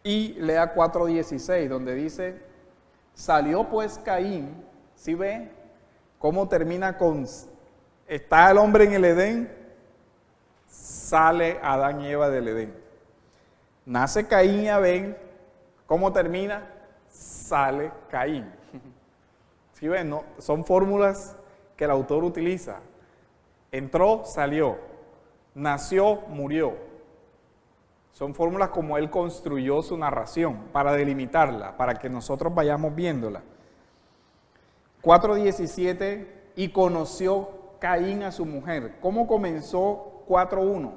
y lea 4:16, donde dice: salió pues Caín. ¿Sí ve cómo termina con está el hombre en el Edén? Sale Adán y Eva del Edén. Nace Caín y Abel. ¿Cómo termina? Sale Caín. ¿Sí ven? No, son fórmulas que el autor utiliza. Entró, salió. Nació, murió. Son fórmulas como él construyó su narración para delimitarla, para que nosotros vayamos viéndola. 4:17, y conoció Caín a su mujer. ¿Cómo comenzó 4:1?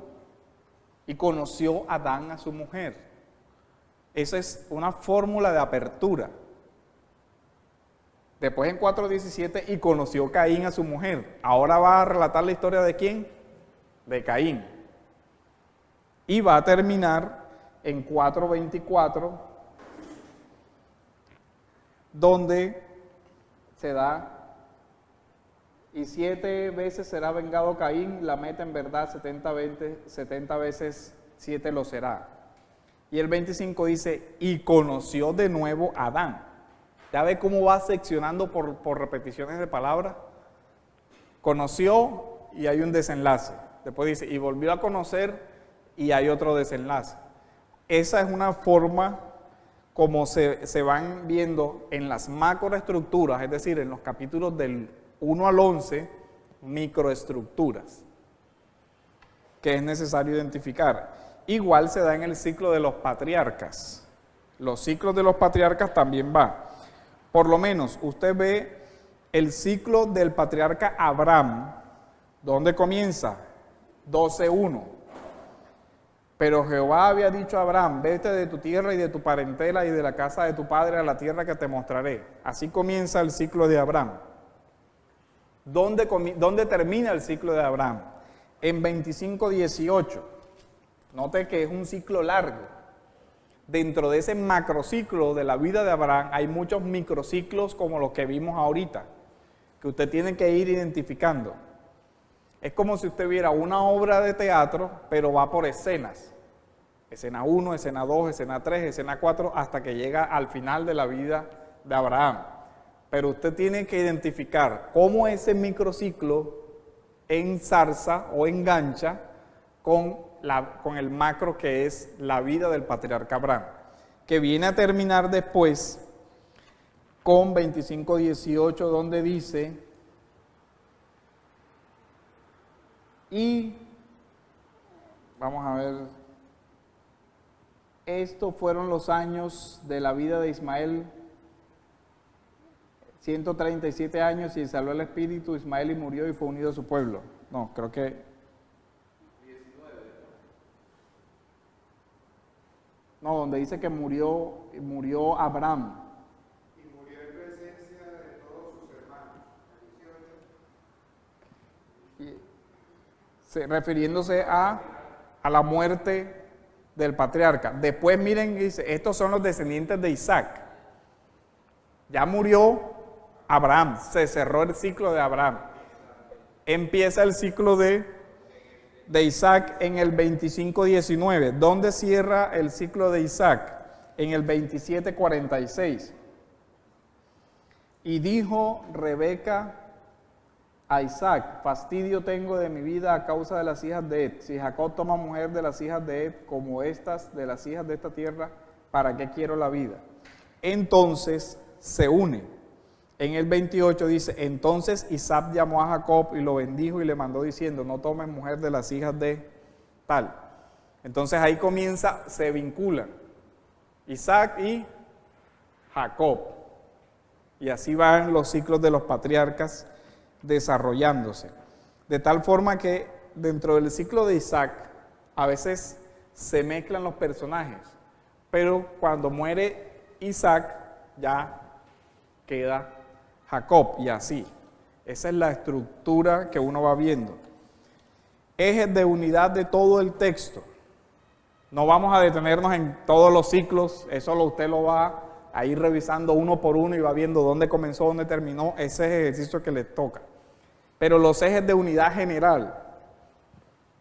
Y conoció Adán a su mujer. Esa es una fórmula de apertura. Después en 4:17, y conoció Caín a su mujer. Ahora va a relatar la historia de ¿quién? De Caín. Y va a terminar en 4:24, donde se da: y 7 veces será vengado Caín, la meta en verdad 70 veces 7 lo será. Y el 25 dice: y conoció de nuevo a Adán. ¿Ya ve cómo va seccionando por repeticiones de palabras? Conoció y hay un desenlace. Después dice: y volvió a conocer y hay otro desenlace. Esa es una forma como se van viendo en las macroestructuras, es decir, en los capítulos del 1 al 11, microestructuras que es necesario identificar. Igual se da en el ciclo de los patriarcas. Los ciclos de los patriarcas también va. Por lo menos usted ve el ciclo del patriarca Abraham. ¿Dónde comienza? 12:1. Pero Jehová había dicho a Abraham: vete de tu tierra y de tu parentela y de la casa de tu padre a la tierra que te mostraré. Así comienza el ciclo de Abraham. ¿Dónde termina el ciclo de Abraham? En 25:18. Note que es un ciclo largo. Dentro de ese macrociclo de la vida de Abraham hay muchos microciclos como los que vimos ahorita, que usted tiene que ir identificando. Es como si usted viera una obra de teatro, pero va por escenas. Escena 1, escena 2, escena 3, escena 4, hasta que llega al final de la vida de Abraham. Pero usted tiene que identificar cómo ese microciclo enzarza o engancha con el macro que es la vida del patriarca Abraham, que viene a terminar después con 25:18, donde dice: y vamos a ver, estos fueron los años de la vida de Ismael, 137 años, y salió el espíritu Ismael y murió y fue unido a su pueblo. No, creo que 19. No, donde dice que murió Abraham. Y murió en presencia de todos sus hermanos. 18. Refiriéndose a la muerte del patriarca. Después miren, dice, estos son los descendientes de Isaac. Ya murió Abraham, se cerró el ciclo de Abraham. Empieza el ciclo de Isaac en el 25:19. ¿Dónde cierra el ciclo de Isaac? En el 27:46. Y dijo Rebeca a Isaac: fastidio tengo de mi vida a causa de las hijas de Ed. Si Jacob toma mujer de las hijas de Ed como estas de las hijas de esta tierra, ¿para qué quiero la vida? Entonces se unen. En el 28 dice: entonces Isaac llamó a Jacob y lo bendijo y le mandó diciendo: no tomes mujer de las hijas de tal. Entonces ahí comienza, se vinculan Isaac y Jacob. Y así van los ciclos de los patriarcas desarrollándose. De tal forma que dentro del ciclo de Isaac a veces se mezclan los personajes, pero cuando muere Isaac ya queda Jacob, y así. Esa es la estructura que uno va viendo. Ejes de unidad de todo el texto. No vamos a detenernos en todos los ciclos, eso usted lo va a ir revisando uno por uno y va viendo dónde comenzó, dónde terminó. Ese es el ejercicio que le toca. Pero los ejes de unidad general,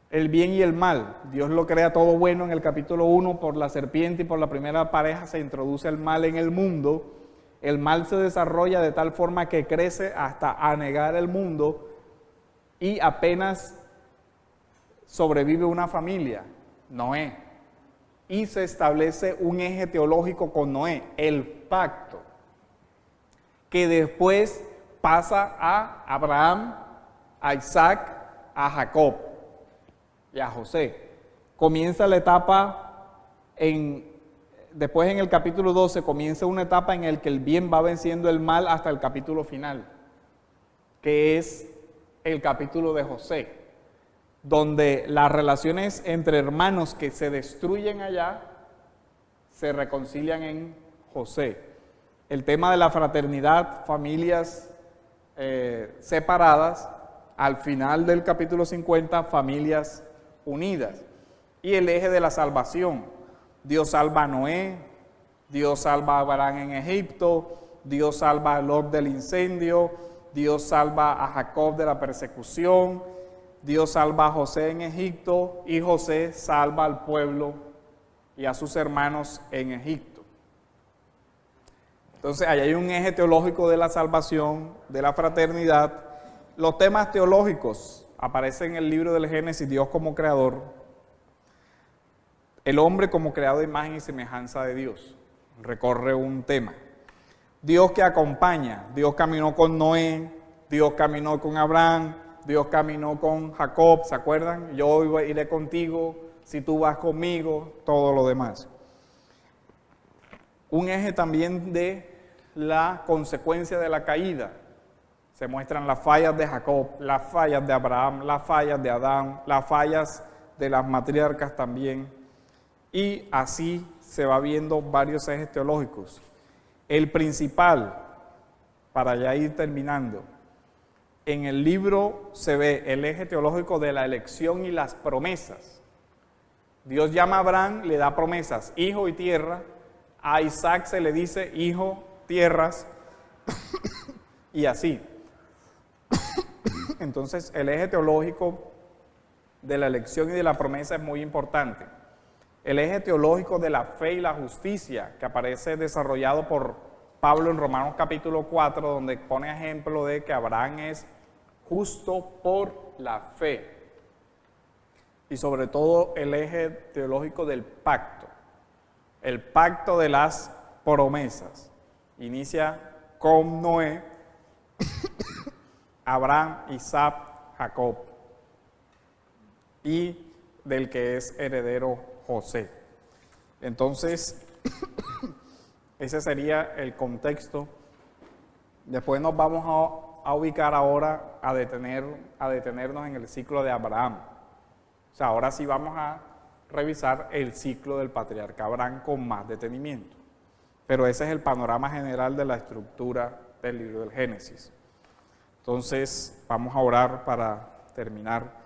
el bien y el mal, Dios lo crea todo bueno en el capítulo 1, por la serpiente y por la primera pareja se introduce el mal en el mundo. El mal se desarrolla de tal forma que crece hasta anegar el mundo y apenas sobrevive una familia, Noé. Y se establece un eje teológico con Noé, el pacto, que después pasa a Abraham, a Isaac, a Jacob y a José. Comienza la etapa después en el capítulo 12 comienza una etapa en la que el bien va venciendo el mal hasta el capítulo final, que es el capítulo de José, donde las relaciones entre hermanos que se destruyen allá se reconcilian en José. El tema de la fraternidad, familias separadas, al final del capítulo 50, familias unidas. Y el eje de la salvación. Dios salva a Noé, Dios salva a Abraham en Egipto, Dios salva a Lot del incendio, Dios salva a Jacob de la persecución, Dios salva a José en Egipto y José salva al pueblo y a sus hermanos en Egipto. Entonces, ahí hay un eje teológico de la salvación, de la fraternidad. Los temas teológicos aparecen en el libro del Génesis: Dios como creador, el hombre como creado de imagen y semejanza de Dios. Recorre un tema. Dios que acompaña. Dios caminó con Noé, Dios caminó con Abraham, Dios caminó con Jacob, ¿se acuerdan? Yo iré contigo, si tú vas conmigo, todo lo demás. Un eje también de la consecuencia de la caída. Se muestran las fallas de Jacob, las fallas de Abraham, las fallas de Adán, las fallas de las matriarcas también. Y así se va viendo varios ejes teológicos. El principal, para ya ir terminando, en el libro se ve el eje teológico de la elección y las promesas. Dios llama a Abraham, le da promesas, hijo y tierra. A Isaac se le dice hijo, tierras, y así. Entonces, el eje teológico de la elección y de la promesa es muy importante. el eje teológico de la fe y la justicia, que aparece desarrollado por Pablo en Romanos capítulo 4, donde pone ejemplo de que Abraham es justo por la fe. Y sobre todo el eje teológico del pacto, el pacto de las promesas. Inicia con Noé, Abraham, Isaac, Jacob, y del que es heredero José. Entonces, ese sería el contexto. Después nos vamos a ubicar ahora a detenernos en el ciclo de Abraham. O sea, ahora sí vamos a revisar el ciclo del patriarca Abraham con más detenimiento. Pero ese es el panorama general de la estructura del libro del Génesis. Entonces, vamos a orar para terminar